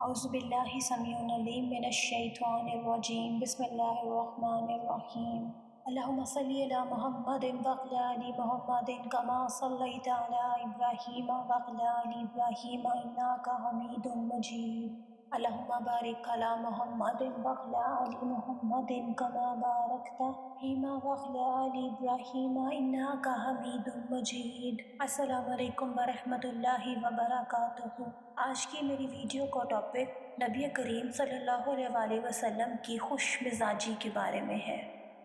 اعوذ باللہ سمیع العلیم من الشیطان الرجیم بسم اللہ الرحمن الرحیم اللہم صلی علی محمد وعلی آل محمد کما صلیت علی ابراہیم وعلی آل ابراہیم انک حمید مجید اللہم بارک علی محمد وعلی آل محمد کما بارکت وعلی آل ابراہیم انک حمید مجید۔ السلام علیکم ورحمۃ اللہ وبرکاتہ۔ آج کی میری ویڈیو کا ٹاپک نبی کریم صلی اللہ علیہ وآلہ وسلم کی خوش مزاجی کے بارے میں ہے۔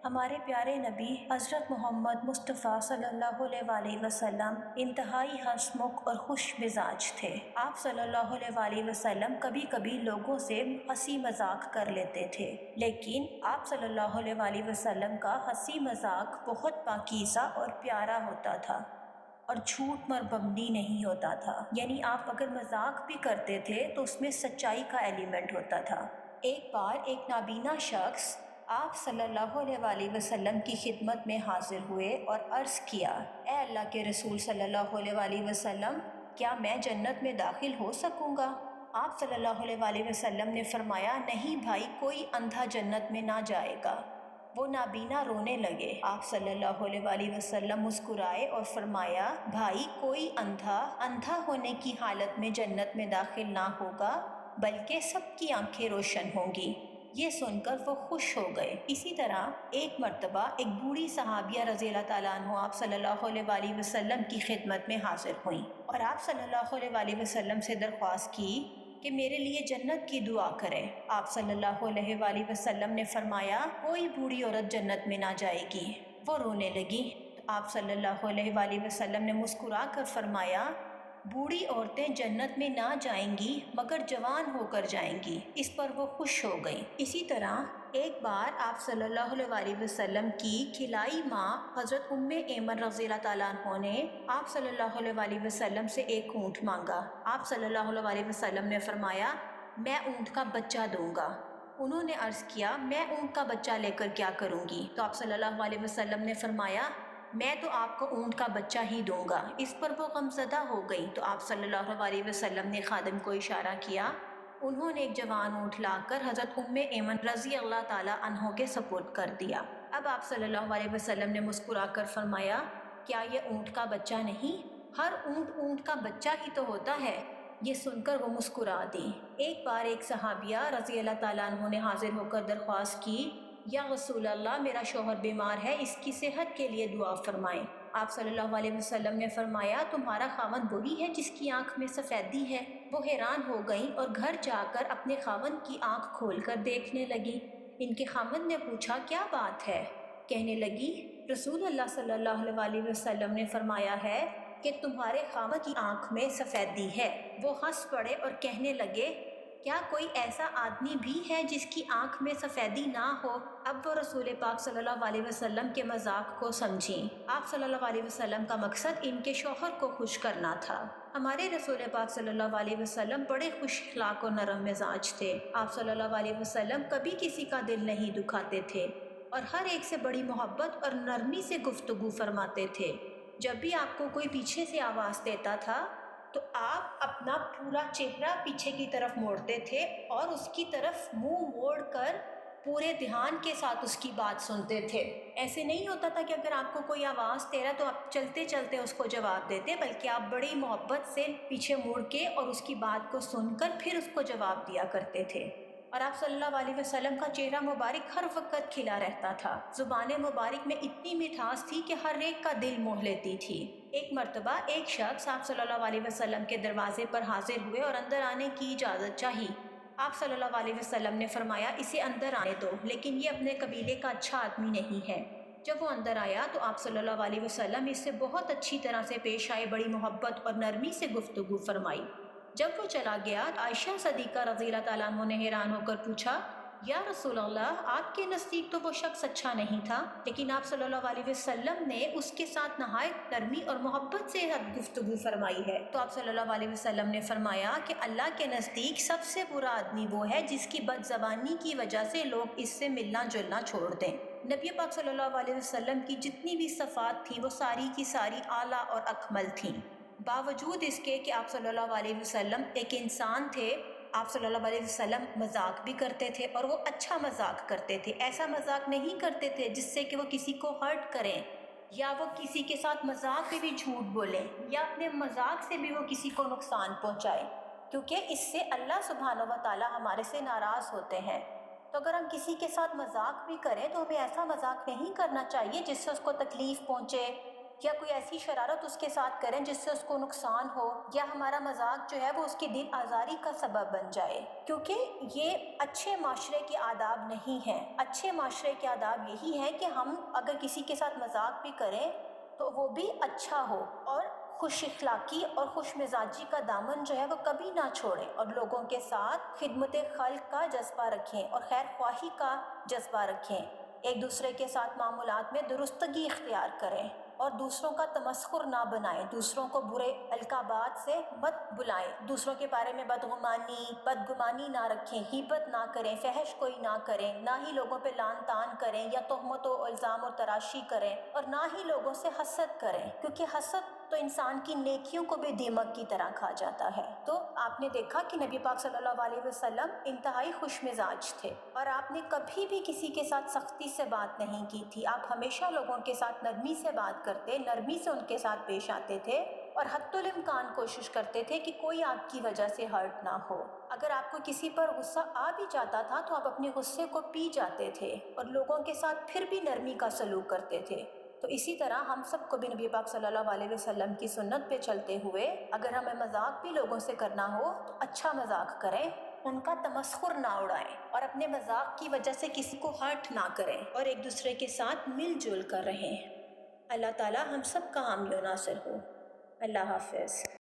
ہمارے پیارے نبی حضرت محمد مصطفیٰ صلی اللہ علیہ وآلہ وسلم انتہائی ہنسمکھ اور خوش مزاج تھے۔ آپ صلی اللہ علیہ وآلہ وسلم کبھی کبھی لوگوں سے ہنسی مذاق کر لیتے تھے، لیکن آپ صلی اللہ علیہ وآلہ وسلم کا ہنسی مذاق بہت پاکیزہ اور پیارا ہوتا تھا اور جھوٹ پر مبنی نہیں ہوتا تھا، یعنی آپ اگر مذاق بھی کرتے تھے تو اس میں سچائی کا ایلیمنٹ ہوتا تھا۔ ایک بار ایک نابینا شخص آپ صلی اللہ علیہ وآلہ وسلم کی خدمت میں حاضر ہوئے اور عرض کیا، اے اللہ کے رسول صلی اللہ علیہ وآلہ وسلم، کیا میں جنت میں داخل ہو سکوں گا؟ آپ صلی اللہ علیہ وآلہ وسلم نے فرمایا، نہیں بھائی، کوئی اندھا جنت میں نہ جائے گا۔ وہ نابینا رونے لگے۔ آپ صلی اللہ علیہ وآلہ وسلم مسکرائے اور فرمایا، بھائی، کوئی اندھا ہونے کی حالت میں جنت میں داخل نہ ہوگا، بلکہ سب کی آنکھیں روشن ہوں گی۔ یہ سن کر وہ خوش ہو گئے۔ اسی طرح ایک مرتبہ ایک بوڑھی صحابیہ رضی اللہ تعالیٰ عنہ آپ صلی اللہ علیہ وآلہ وسلم کی خدمت میں حاضر ہوئیں اور آپ صلی اللہ علیہ وآلہ وسلم سے درخواست کی کہ میرے لیے جنت کی دعا کریں۔ آپ صلی اللہ علیہ وآلہ وسلم نے فرمایا، کوئی بوڑھی عورت جنت میں نہ جائے گی۔ وہ رونے لگی۔ آپ صلی اللہ علیہ وآلہ وسلم نے مسکرا کر فرمایا، بوڑھی عورتیں جنت میں نہ جائیں گی مگر جوان ہو کر جائیں گی۔ اس پر وہ خوش ہو گئیں۔ اسی طرح ایک بار آپ صلی اللہ علیہ وآلہ وسلم کی کھلائی ماں حضرت ایمن رضی اللہ تعالیٰ عنہ نے آپ صلی اللہ علیہ وآلہ وسلم سے ایک اونٹ مانگا۔ آپ صلی اللہ علیہ وآلہ وسلم نے فرمایا، میں اونٹ کا بچہ دوں گا۔ انہوں نے عرض کیا، میں اونٹ کا بچہ لے کر کیا کروں گی؟ تو آپ صلی اللہ علیہ وسلم نے فرمایا، میں تو آپ کو اونٹ کا بچہ ہی دوں گا۔ اس پر وہ غمزدہ ہو گئی تو آپ صلی اللہ علیہ وسلم نے خادم کو اشارہ کیا۔ انہوں نے ایک جوان اونٹ لا کر حضرت ایمن رضی اللہ تعالیٰ عنہ کے سپرد کر دیا۔ اب آپ صلی اللہ علیہ وسلم نے مسکرا کر فرمایا، کیا یہ اونٹ کا بچہ نہیں؟ ہر اونٹ کا بچہ ہی تو ہوتا ہے۔ یہ سن کر وہ مسکرا دی۔ ایک بار ایک صحابیہ رضی اللہ تعالیٰ عنہ نے حاضر ہو کر درخواست کی، یا رسول اللہ، میرا شوہر بیمار ہے، اس کی صحت کے لیے دعا فرمائیں۔ آپ صلی اللہ علیہ وسلم نے فرمایا، تمہارا خاوند وہی ہے جس کی آنکھ میں سفیدی ہے؟ وہ حیران ہو گئیں اور گھر جا کر اپنے خاوند کی آنکھ کھول کر دیکھنے لگی۔ ان کے خاوند نے پوچھا، کیا بات ہے؟ کہنے لگی، رسول اللہ صلی اللہ علیہ وسلم نے فرمایا ہے کہ تمہارے خاوند کی آنکھ میں سفیدی ہے۔ وہ ہنس پڑے اور کہنے لگے، کیا کوئی ایسا آدمی بھی ہے جس کی آنکھ میں سفیدی نہ ہو؟ اب وہ رسول پاک صلی اللہ علیہ وسلم کے مذاق کو سمجھیں۔ آپ صلی اللہ علیہ وسلم کا مقصد ان کے شوہر کو خوش کرنا تھا۔ ہمارے رسول پاک صلی اللہ علیہ وسلم بڑے خوش اخلاق اور نرم مزاج تھے۔ آپ صلی اللہ علیہ وسلم کبھی کسی کا دل نہیں دکھاتے تھے اور ہر ایک سے بڑی محبت اور نرمی سے گفتگو فرماتے تھے۔ جب بھی آپ کو کوئی پیچھے سے آواز دیتا تھا تو آپ اپنا پورا چہرہ پیچھے کی طرف موڑتے تھے اور اس کی طرف منہ موڑ کر پورے دھیان کے ساتھ اس کی بات سنتے تھے۔ ایسے نہیں ہوتا تھا کہ اگر آپ کو کوئی آواز دے رہا تو آپ چلتے چلتے اس کو جواب دیتے، بلکہ آپ بڑی محبت سے پیچھے مڑ کے اور اس کی بات کو سن کر پھر اس کو جواب دیا کرتے تھے۔ اور آپ صلی اللہ علیہ وسلم کا چہرہ مبارک ہر وقت کھلا رہتا تھا۔ زبان مبارک میں اتنی مٹھاس تھی کہ ہر ایک کا دل موہ لیتی تھی۔ ایک مرتبہ ایک شخص آپ صلی اللہ علیہ وسلم کے دروازے پر حاضر ہوئے اور اندر آنے کی اجازت چاہی۔ آپ صلی اللہ علیہ وسلم نے فرمایا، اسے اندر آنے دو، لیکن یہ اپنے قبیلے کا اچھا آدمی نہیں ہے۔ جب وہ اندر آیا تو آپ صلی اللہ علیہ وسلم اس سے بہت اچھی طرح سے پیش آئے، بڑی محبت اور نرمی سے گفتگو فرمائی۔ جب وہ چلا گیا، عائشہ صدیقہ رضی اللہ تعالیٰ عنہ نے حیران ہو کر پوچھا، یا رسول اللہ، آپ کے نزدیک تو وہ شخص اچھا نہیں تھا، لیکن آپ صلی اللہ علیہ وسلم نے اس کے ساتھ نہایت نرمی اور محبت سے گفتگو فرمائی ہے۔ تو آپ صلی اللہ علیہ وسلم نے فرمایا کہ اللہ کے نزدیک سب سے برا آدمی وہ ہے جس کی بد زبانی کی وجہ سے لوگ اس سے ملنا جلنا چھوڑ دیں۔ نبی پاک صلی اللہ علیہ وسلم کی جتنی بھی صفات تھیں وہ ساری کی ساری اعلیٰ اور اکمل تھیں، باوجود اس کے کہ آپ صلی اللہ علیہ وسلم ایک انسان تھے آپ صلی اللہ علیہ وسلم مذاق بھی کرتے تھے اور وہ اچھا مذاق کرتے تھے، ایسا مذاق نہیں کرتے تھے جس سے کہ وہ کسی کو ہرٹ کریں یا وہ کسی کے ساتھ مذاق پہ بھی جھوٹ بولیں یا اپنے مذاق سے بھی وہ کسی کو نقصان پہنچائے، کیونکہ اس سے اللہ سبحانہ و تعالی ہمارے سے ناراض ہوتے ہیں۔ تو اگر ہم کسی کے ساتھ مذاق بھی کریں تو ہمیں ایسا مذاق نہیں کرنا چاہیے جس سے اس کو تکلیف پہنچے یا کوئی ایسی شرارت اس کے ساتھ کریں جس سے اس کو نقصان ہو یا ہمارا مذاق جو ہے وہ اس کی دل آزاری کا سبب بن جائے، کیونکہ یہ اچھے معاشرے کے آداب نہیں ہیں۔ اچھے معاشرے کے آداب یہی ہیں کہ ہم اگر کسی کے ساتھ مذاق بھی کریں تو وہ بھی اچھا ہو اور خوش اخلاقی اور خوش مزاجی کا دامن جو ہے وہ کبھی نہ چھوڑیں اور لوگوں کے ساتھ خدمت خلق کا جذبہ رکھیں اور خیر خواہی کا جذبہ رکھیں، ایک دوسرے کے ساتھ معاملات میں درستگی اختیار کریں اور دوسروں کا تمسخر نہ بنائیں، دوسروں کو برے القابات سے مت بلائیں، دوسروں کے بارے میں بدگمانی نہ رکھیں، غیبت نہ کریں، فحش کوئی نہ کریں، نہ ہی لوگوں پہ لعن طعن کریں یا تہمت و الزام اور تراشی کریں اور نہ ہی لوگوں سے حسد کریں، کیونکہ حسد تو انسان کی نیکیوں کو بھی دیمک کی طرح کھا جاتا ہے۔ تو آپ نے دیکھا کہ نبی پاک صلی اللہ علیہ وسلم انتہائی خوش مزاج تھے اور آپ نے کبھی بھی کسی کے ساتھ سختی سے بات نہیں کی تھی، آپ ہمیشہ لوگوں کے ساتھ نرمی سے بات کرتے، نرمی سے ان کے ساتھ پیش آتے تھے اور حتی الامکان کوشش کرتے تھے کہ کوئی آپ کی وجہ سے ہرٹ نہ ہو۔ اگر آپ کو کسی پر غصہ آ بھی جاتا تھا تو آپ اپنے غصے کو پی جاتے تھے اور لوگوں کے ساتھ پھر بھی نرمی کا سلوک کرتے تھے۔ تو اسی طرح ہم سب کو بھی نبی پاک صلی اللہ علیہ وسلم کی سنت پہ چلتے ہوئے اگر ہمیں مذاق بھی لوگوں سے کرنا ہو تو اچھا مذاق کریں، ان کا تمسخر نہ اڑائیں اور اپنے مذاق کی وجہ سے کسی کو ہرٹ نہ کریں اور ایک دوسرے کے ساتھ مل جل کر رہیں۔ اللہ تعالی ہم سب کا حامی و ناصر ہو۔ اللہ حافظ۔